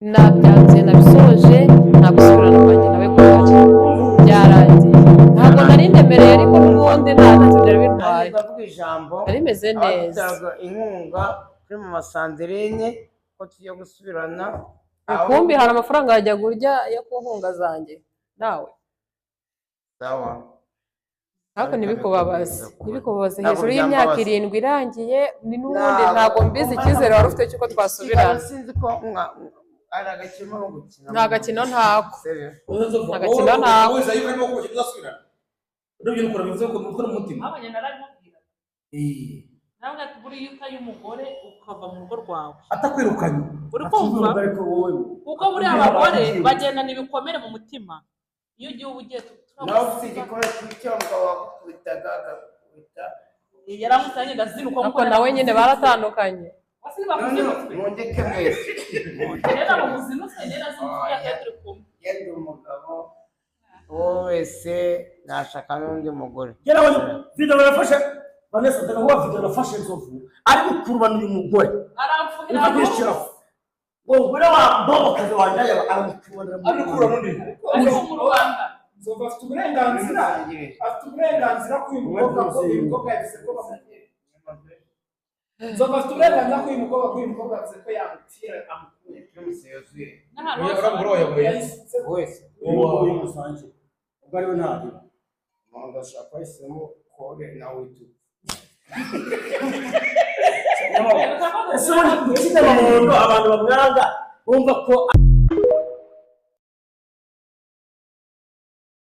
nabyanze nabisoje nta gusubirana kwanjye nawe kuhari byarangiye ntabwo nari ndemereye ariko n'ubundi nta ntacyo byari bintwaye ndavuga ijambo nari meze neza inkunga kuri mama Sandrine ko tugiye gusubirana kumbi hari amafaranga yajya kurya yo ku nkunga zanjye nawe sawa ariko ntibikubabaze hejuru y'imyaka 7 irangiye ni n'ubundi ntabwo mbizi icyizere wari ufite cyuko twasubirana sinzi ko ari agakino ko gukina nta gakino ntako wese ayo urimo kugenda uzasubirana urabye n'ukora bivuze ko mukora umutima abanye narabimubwira nawe tuburi yuka y'umugore ukava mu rugo rwawe atakwirukanye uri kumva kuko buri abagore bagendana ibikomere mu mutima iyo ugiye ubugiye nawe ufite igikomere cy'umugabo wakubitaga agakubita yaramutanye ndazinuka ariko nawe nyine baratandukanye mundeke mwese rero mu buzima se nera z'umufura turi kumwe yari umugabo wowe wese nashaka n'undi mugore yarawe video barafashe Vanessa ndakavuga video barafashe nzovu ari gukurubana uyu mugore aramfugira umugore wa bobo kaze wanyaye aramukurubana ari gukura mundi ariko mu Rwanda nzovu afite uburenganzira k'uyu mukobwa ko uyu mukobwa yagize ko bamugira nzovu afite uburenganzira k'uyu mukobwa yagize ko yamutira amukuye byose yuzuye wese uyu musanje ubwo ariwe ntari umuntu ashaka kuhisemo kore nawe tu ese ubundi gukina abantu bamwanga bumva ko